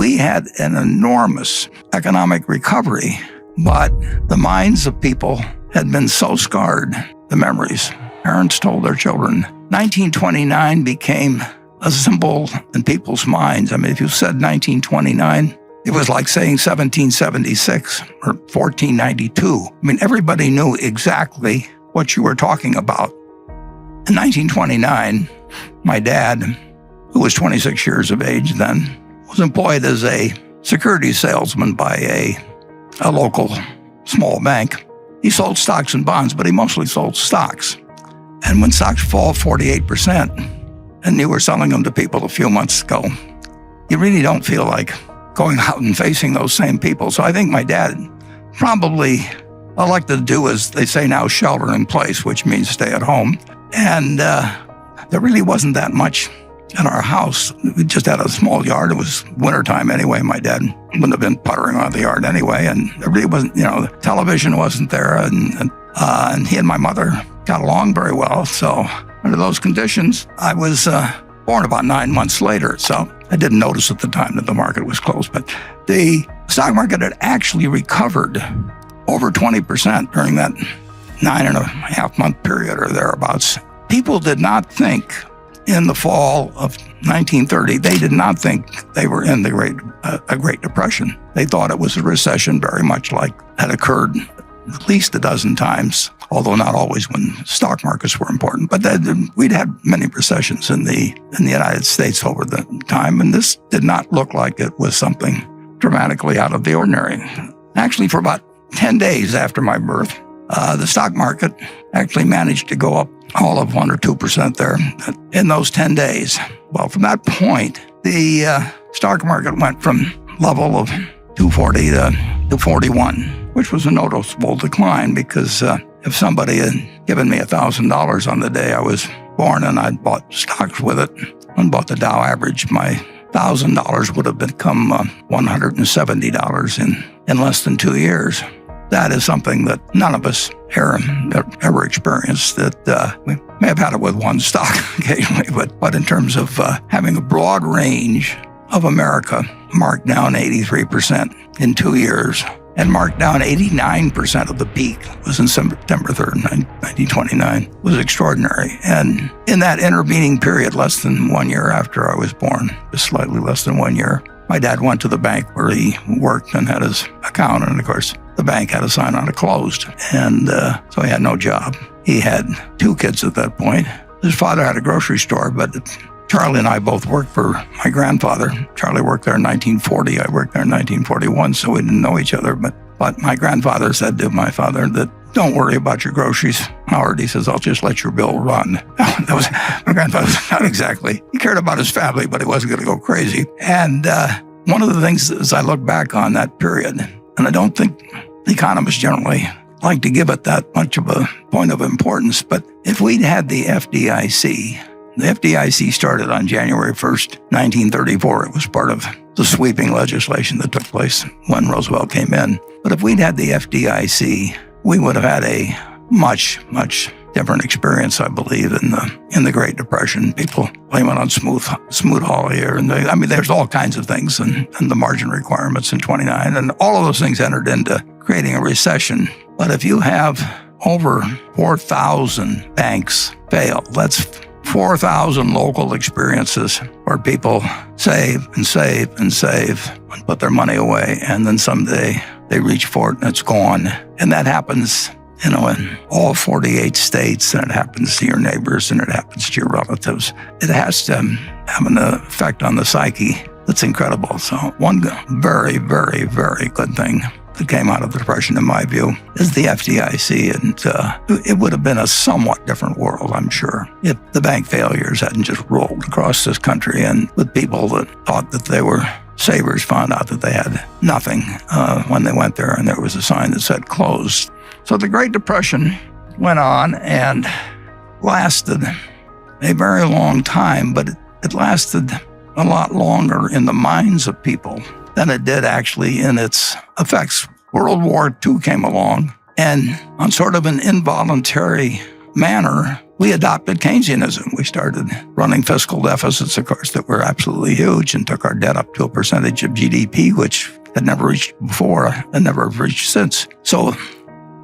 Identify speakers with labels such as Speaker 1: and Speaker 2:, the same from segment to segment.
Speaker 1: we had an enormous economic recovery, but the minds of people had been so scarred, the memories. Parents told their children. 1929 became a symbol in people's minds. I mean, if you said 1929, it was like saying 1776 or 1492. I mean, everybody knew exactly what you were talking about. In 1929, my dad, who was 26 years of age then, was employed as a securities salesman by a local small bank. He sold stocks and bonds, but he mostly sold stocks. And when stocks fall 48%, and you were selling them to people a few months ago, you really don't feel like going out and facing those same people. So I think my dad probably elected to do, as they say now, shelter in place, which means stay at home. And there really wasn't that much in our house. We just had a small yard. It was wintertime anyway. My dad wouldn't have been puttering on the yard anyway. And there really wasn't, the television wasn't there. And he and my mother got along very well. So under those conditions, I was born about 9 months later. So I didn't notice at the time that the market was closed. But the stock market had actually recovered over 20% during that 9.5-month period or thereabouts. People did not think in the fall of 1930, they did not think they were in a Great Depression. They thought it was a recession very much like had occurred at least a dozen times, although not always when stock markets were important. But we'd had many recessions in the United States over the time, and this did not look like it was something dramatically out of the ordinary. Actually, for about 10 days after my birth, the stock market actually managed to go up all of 1 or 2% there in those 10 days. Well, from that point, the stock market went from level of 240 to 241, which was a noticeable decline because if somebody had given me $1,000 on the day I was born and I'd bought stocks with it and bought the Dow average, my $1,000 would have become $170 in less than 2 years. That is something that none of us ever experienced. That we may have had it with one stock occasionally, but in terms of having a broad range of America marked down 83% in 2 years and marked down 89% of the peak was in September 3rd, 1929, was extraordinary. And in that intervening period, less than 1 year after I was born, just slightly less than 1 year, my dad went to the bank where he worked and had his account. And of course, the bank had a sign on it closed. And so he had no job. He had 2 kids at that point. His father had a grocery store, but Charlie and I both worked for my grandfather. Charlie worked there in 1940. I worked there in 1941, so we didn't know each other. But my grandfather said to my father that, "Don't worry about your groceries, Howard." He says, "I'll just let your bill run." That was my grandfather. Not exactly. He cared about his family, but he wasn't going to go crazy. And one of the things as I look back on that period, and I don't think economists generally like to give it that much of a point of importance, but if we'd had the FDIC started on January 1st, 1934. It was part of the sweeping legislation that took place when Roosevelt came in. But if we'd had the FDIC, we would have had a much, much different experience, I believe, in the Great Depression. People blame it on Smoot-Hawley, there's all kinds of things, and the margin requirements in 29, and all of those things entered into creating a recession. But if you have over 4,000 banks fail, that's 4,000 local experiences where people save and save and save and put their money away, and then someday they reach for it and it's gone. And that happens, in all 48 states, and it happens to your neighbors and it happens to your relatives. It has to have an effect on the psyche that's incredible. So one very, very, very good thing that came out of the Depression, in my view, is the FDIC. And it would have been a somewhat different world, I'm sure, if the bank failures hadn't just rolled across this country, and with people that thought that they were savers found out that they had nothing when they went there, and there was a sign that said closed. So the Great Depression went on and lasted a very long time, but it lasted a lot longer in the minds of people than it did actually in its effects. World War II came along, and on sort of an involuntary manner, we adopted Keynesianism. We started running fiscal deficits, of course, that were absolutely huge and took our debt up to a percentage of GDP, which had never reached before and never reached since. So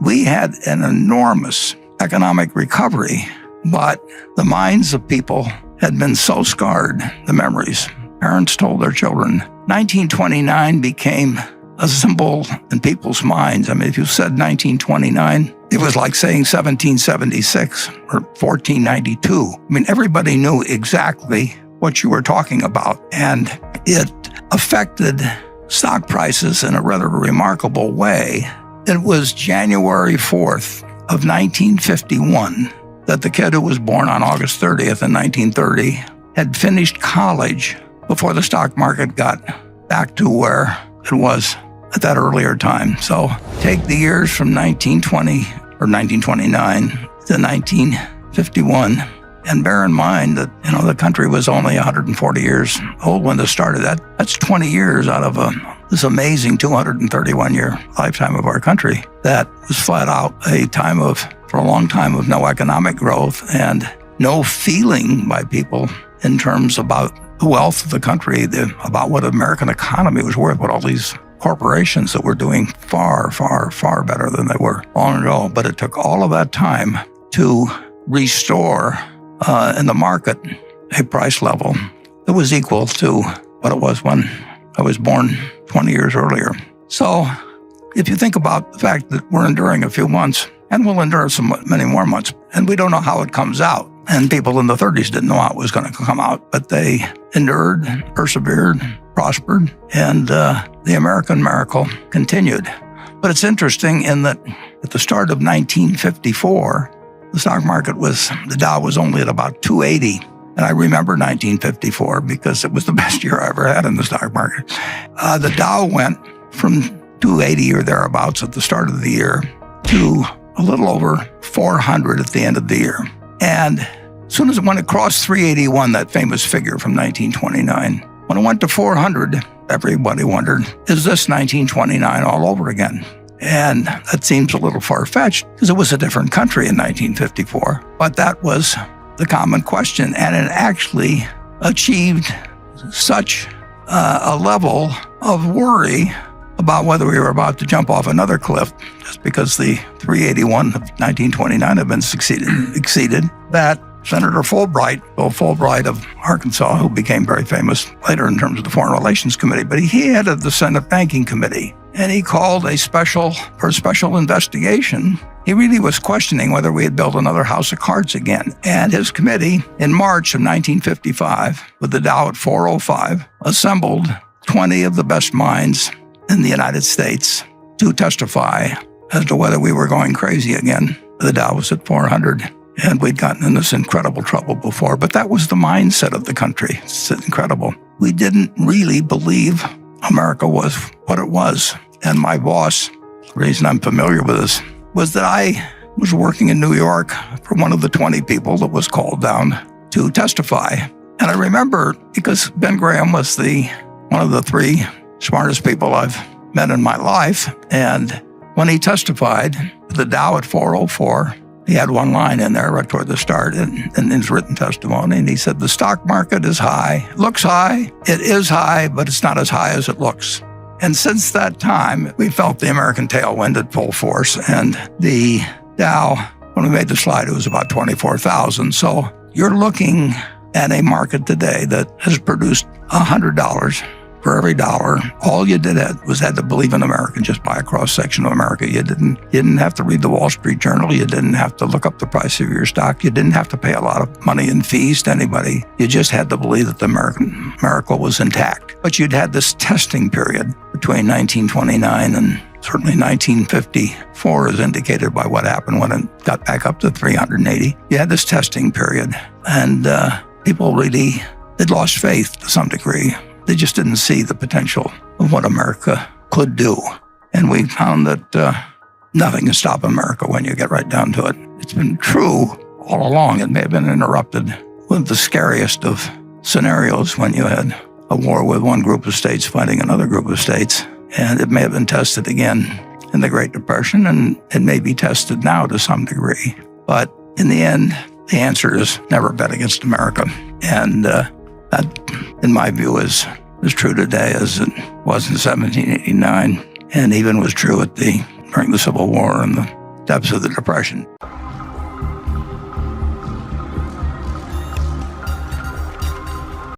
Speaker 1: we had an enormous economic recovery, but the minds of people had been so scarred, the memories. Parents told their children. 1929 became a symbol in people's minds. I mean, if you said 1929, it was like saying 1776 or 1492. I mean, everybody knew exactly what you were talking about, and it affected stock prices in a rather remarkable way. It was January 4th of 1951 that the kid who was born on August 30th in 1930 had finished college before the stock market got back to where it was at that earlier time. So take the years from 1920 or 1929 to 1951 and bear in mind that, the country was only 140 years old when this started. That's 20 years out of this amazing 231-year lifetime of our country. That was flat out a time for a long time of no economic growth and no feeling by people in terms about the wealth of the country, about what the American economy was worth, what all these corporations that were doing far, far, far better than they were long ago. But it took all of that time to restore in the market a price level that was equal to what it was when I was born 20 years earlier. So if you think about the fact that we're enduring a few months, and we'll endure many more months, and we don't know how it comes out. And people in the 30s didn't know how it was going to come out, but they endured, persevered, prospered, and the American miracle continued. But it's interesting in that at the start of 1954, the stock market the Dow was only at about 280. And I remember 1954 because it was the best year I ever had in the stock market. The Dow went from 280 or thereabouts at the start of the year to a little over 400 at the end of the year. And as soon as when it crossed 381, that famous figure from 1929, when it went to 400, everybody wondered, is this 1929 all over again? And that seems a little far-fetched because it was a different country in 1954. But that was the common question, and it actually achieved such a level of worry about whether we were about to jump off another cliff, just because the 381 of 1929 had been exceeded, that Senator Bill Fulbright of Arkansas, who became very famous later in terms of the Foreign Relations Committee, but he headed the Senate Banking Committee, and he called a special investigation. He really was questioning whether we had built another house of cards again. And his committee, in March of 1955, with the Dow at 405, assembled 20 of the best minds in the United States to testify as to whether we were going crazy again. The Dow was at 400, and we'd gotten in this incredible trouble before, but that was the mindset of the country. It's incredible. We didn't really believe America was what it was. And my boss, the reason I'm familiar with this, was that I was working in New York for one of the 20 people that was called down to testify. And I remember, because Ben Graham was one of the 3 smartest people I've met in my life, and when he testified, the Dow at 404, he had one line in there right toward the start in his written testimony, and he said, the stock market is high. It looks high. It is high, but it's not as high as it looks. And since that time, we felt the American tailwind at full force, and the Dow, when we made the slide, it was about 24,000. So you're looking at a market today that has produced $100 for every dollar. All you did was had to believe in America, just buy a cross-section of America. You didn't have to read the Wall Street Journal. You didn't have to look up the price of your stock. You didn't have to pay a lot of money in fees to anybody. You just had to believe that the American miracle was intact. But you'd had this testing period between 1929 and certainly 1954, as indicated by what happened when it got back up to 380. You had this testing period, and people really had lost faith to some degree. They just didn't see the potential of what America could do. And we found that nothing can stop America when you get right down to it. It's been true all along. It may have been interrupted with the scariest of scenarios when you had a war with one group of states fighting another group of states. And it may have been tested again in the Great Depression, and it may be tested now to some degree. But in the end, the answer is never bet against America. And that, in my view, is as true today as it was in 1789, and even was true during the Civil War and the depths of the Depression.